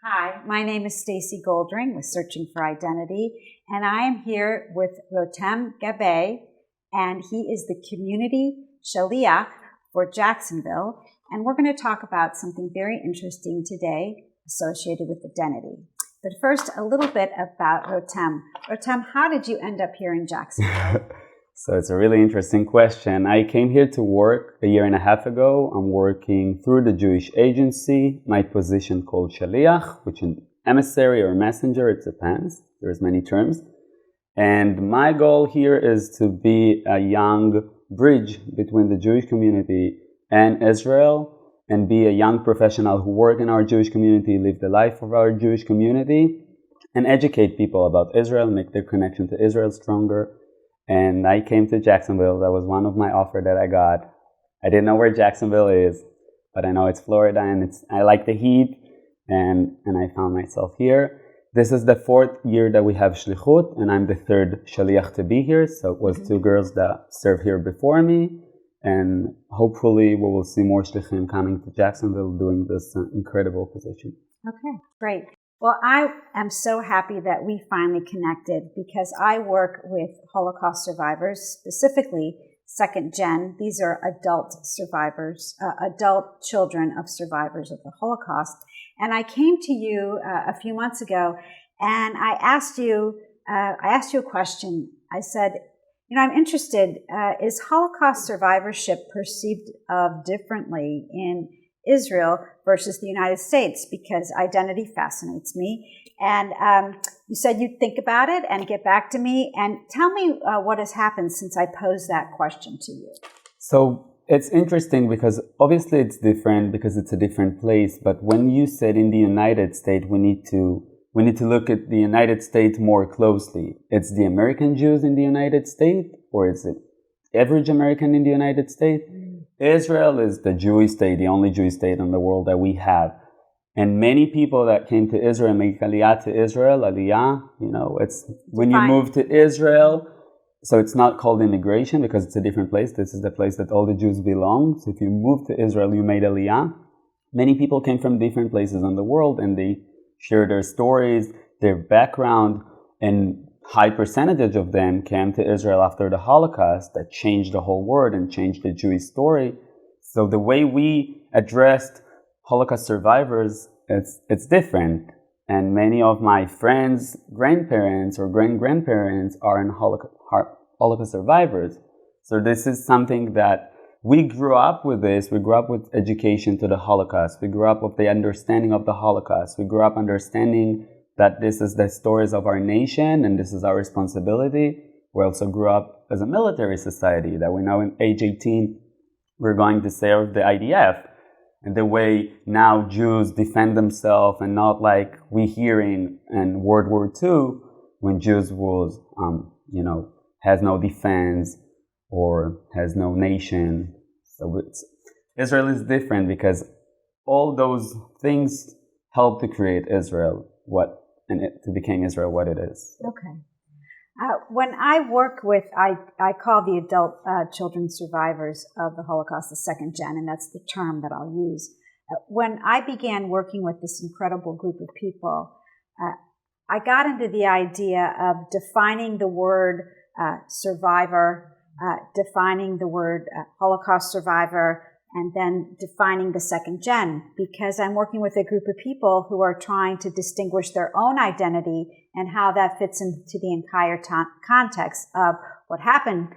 Hi, my name is Stacey Goldring with Searching for Identity, and I am here with Rotem Gabay, and he is the Community Shaliach for Jacksonville, and we're going to talk about something very interesting today associated with identity. But first, a little bit about Rotem. Rotem, how did you end up here in Jacksonville? So it's a really interesting question. I came here to work a year and a half ago. I'm working through the Jewish agency. My position called Shaliach, which is emissary or messenger, it depends. There's many terms. And my goal here is to be a young bridge between the Jewish community and Israel, and be a young professional who work in our Jewish community, live the life of our Jewish community, and educate people about Israel, make their connection to Israel stronger. And I came to Jacksonville. That was one of my offers that I got. I didn't know where Jacksonville is, but I know it's Florida, and I like the heat, and I found myself here. This is the 4th year that we have Shlichut, and I'm the 3rd Shaliach to be here. So it was 2 girls that served here before me, and hopefully we will see more Shlichim coming to Jacksonville doing this incredible position. Okay, great. Well, I am so happy that we finally connected because I work with Holocaust survivors, specifically second gen. These are adult survivors, adult children of survivors of the Holocaust. And I came to you a few months ago, and I asked you a question. I said, I'm interested. Is Holocaust survivorship perceived of differently in Israel versus the United States? Because identity fascinates me. And you said you'd think about it and get back to me. And tell me what has happened since I posed that question to you. So it's interesting because obviously it's different because it's a different place. But when you said in the United States, we need to look at the United States more closely. It's the American Jews in the United States, or is it average American in the United States? Israel is the Jewish state, the only Jewish state in the world that we have. And many people that came to Israel make aliyah to Israel. Aliyah, it's when you move to Israel. So it's not called immigration because it's a different place. This is the place that all the Jews belong. So if you move to Israel, you made aliyah. Many people came from different places in the world, and they share their stories, their background, and high percentage of them came to Israel after the Holocaust that changed the whole world and changed the Jewish story. So the way we addressed Holocaust survivors, it's different. And many of my friends' grandparents or great-grandparents are Holocaust survivors. So this is something that we grew up with this. We grew up with education to the Holocaust. We grew up with the understanding of the Holocaust. We grew up understanding that this is the stories of our nation and this is our responsibility. We also grew up as a military society that we know in age 18 we're going to serve the IDF. And the way now Jews defend themselves, and not like we hear in World War II when Jews was, has no defense or has no nation. So Israel is different because all those things help to create Israel, to become Israel what it is. Okay. When I work with, I call the adult children survivors of the Holocaust the second gen, and that's the term that I'll use. When I began working with this incredible group of people, I got into the idea of defining the word survivor, defining the word Holocaust survivor, and then defining the second gen, because I'm working with a group of people who are trying to distinguish their own identity and how that fits into the entire context of what happened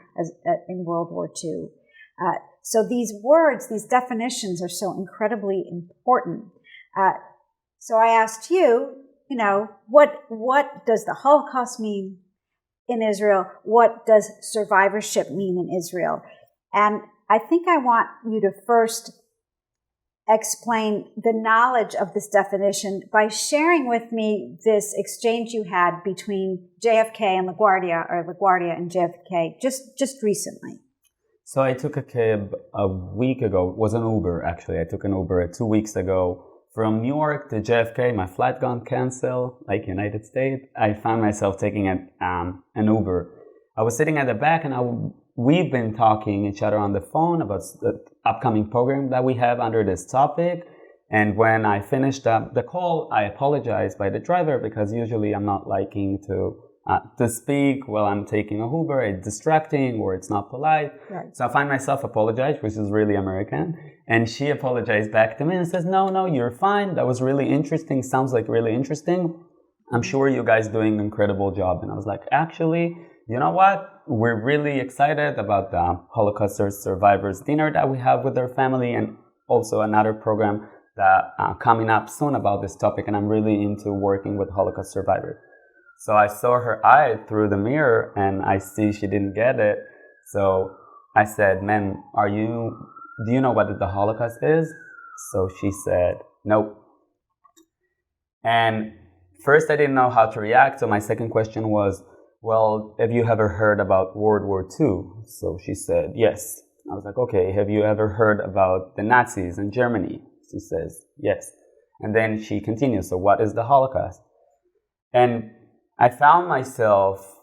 in World War II. So these words, these definitions are so incredibly important. So I asked you, what does the Holocaust mean in Israel? What does survivorship mean in Israel? And I think I want you to first explain the knowledge of this definition by sharing with me this exchange you had between JFK and LaGuardia, or LaGuardia and JFK, just recently. So I took a cab a week ago. It was an Uber, actually. I took an Uber 2 weeks ago from New York to JFK. My flight got canceled, like United States. I found myself taking an Uber. I was sitting at the back, and we've been talking each other on the phone about the upcoming program that we have under this topic. And when I finished up the call, I apologized by the driver because usually I'm not liking to speak while I'm taking a Uber. It's distracting or it's not polite. Right. So I find myself apologize, which is really American. And she apologized back to me and says, no, you're fine. That was really interesting. Sounds like really interesting. I'm sure you guys doing an incredible job. And I was like, actually, you know what? We're really excited about the Holocaust Survivors dinner that we have with their family, and also another program that coming up soon about this topic. And I'm really into working with Holocaust survivors. So I saw her eye through the mirror and I see she didn't get it. So I said, "Ma'am, do you know what the Holocaust is?" So she said, "Nope." And first I didn't know how to react. So my second question was, well, have you ever heard about World War II? So she said, yes. I was like, okay, have you ever heard about the Nazis in Germany? She says, yes. And then she continues, so what is the Holocaust? And I found myself,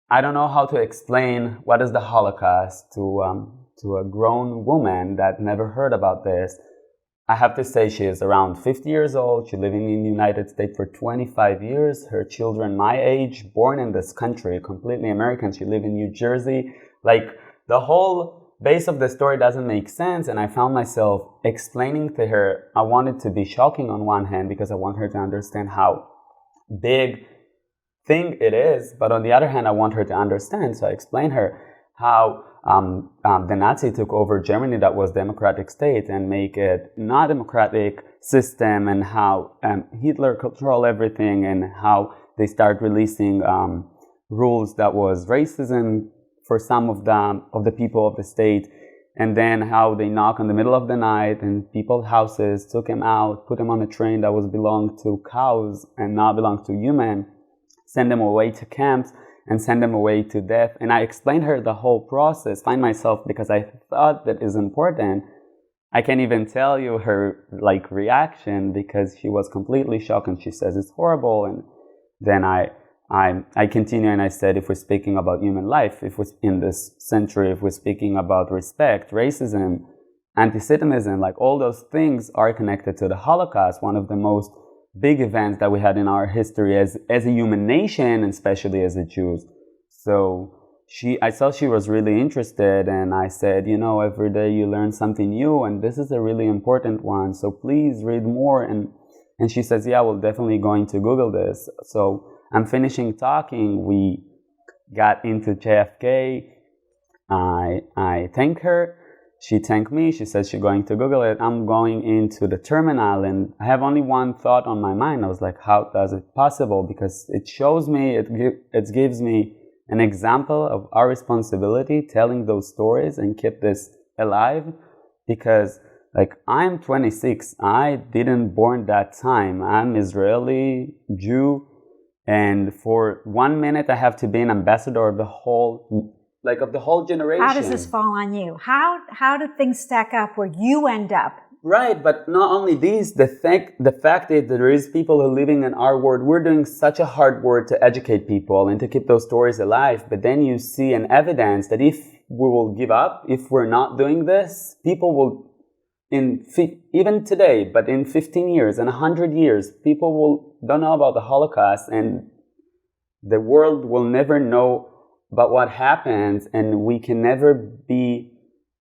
I don't know how to explain what is the Holocaust to a grown woman that never heard about this. I have to say she is around 50 years old. She's living in the United States for 25 years. Her children my age, born in this country, completely American. She lives in New Jersey. Like, the whole base of the story doesn't make sense. And I found myself explaining to her, I want it to be shocking on one hand because I want her to understand how big thing it is. But on the other hand, I want her to understand. So I explained her how the Nazi took over Germany, that was democratic state, and make it not democratic system, and how Hitler controlled everything, and how they start releasing rules that was racism for some of the people of the state, and then how they knock in the middle of the night in people's houses, took him out, put him on a train that was belonged to cows and not belonged to human, send them away to camps, and send them away to death. And I explained her the whole process, find myself, because I thought that is important. I can't even tell you her reaction, because she was completely shocked and she says it's horrible. And then I continue and I said, if we're speaking about human life, if we're in this century, if we're speaking about respect, racism, anti-Semitism, all those things are connected to the Holocaust, one of the most big events that we had in our history as a human nation, and especially as a Jews. So I saw she was really interested, and I said, every day you learn something new, and this is a really important one, so please read more. And she says, yeah, we're definitely going to Google this. So I'm finishing talking. We got into JFK. I thank her. She thanked me. She says she's going to Google it. I'm going into the terminal, and I have only one thought on my mind. I was like, how does it possible? Because it shows me, it gives me an example of our responsibility telling those stories and keep this alive. Because I'm 26. I didn't born that time. I'm Israeli, Jew. And for 1 minute, I have to be an ambassador of the whole generation. How does this fall on you? How do things stack up where you end up? Right, but not only these, the fact that there is people who are living in our world, we're doing such a hard work to educate people and to keep those stories alive. But then you see an evidence that if we will give up, if we're not doing this, people will, even today, but in 15 years, in 100 years, people don't know about the Holocaust, and the world will never know about what happens, and we can never be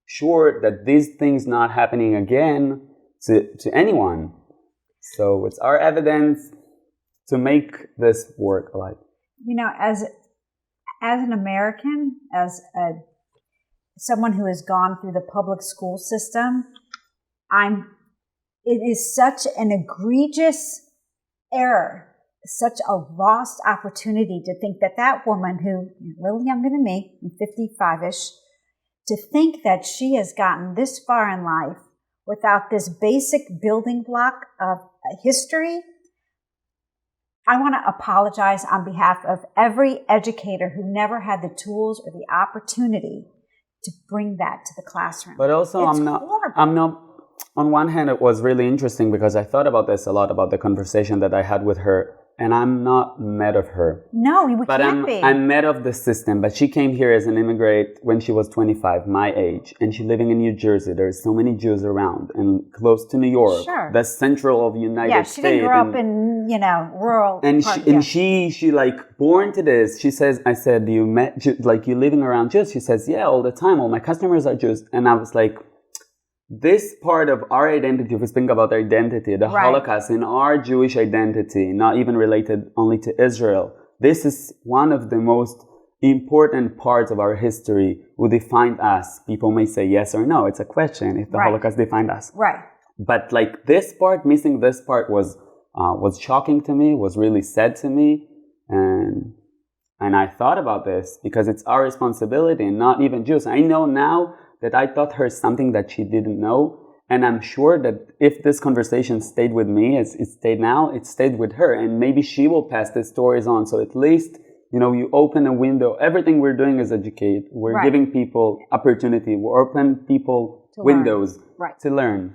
sure that these things not happening again to anyone. So it's our evidence to make this work alive. As an American, as someone who has gone through the public school system, it is such an egregious error, such a lost opportunity to think that woman who is a little younger than me, I'm 55-ish, to think that she has gotten this far in life without this basic building block of history. I want to apologize on behalf of every educator who never had the tools or the opportunity to bring that to the classroom. But also, I'm not. On one hand, it was really interesting because I thought about this a lot, about the conversation that I had with her. and I'm not mad of her. No, we But can't be. I'm mad of the system. But she came here as an immigrant when she was 25, my age, and she's living in New Jersey. There's so many Jews around, and close to New York, the central of United States. Yeah, she didn't grow up in, rural. And she like born to this. She says, I said, you living around Jews? She says, yeah, all the time. All my customers are Jews. And I was like, this part of our identity, if we think about identity, the Holocaust in our Jewish identity, not even related only to Israel, this is one of the most important parts of our history who defined us. People may say yes or no. It's a question if the Holocaust defined us. Right. But like this part, missing this part was shocking to me, was really sad to me. And I thought about this because it's our responsibility and not even Jews. I know now that I taught her something that she didn't know. And I'm sure that if this conversation stayed with me as it stayed now, it stayed with her. And maybe she will pass the stories on. So at least, you open a window. Everything we're doing is educate. We're giving people opportunity. We open people windows to learn.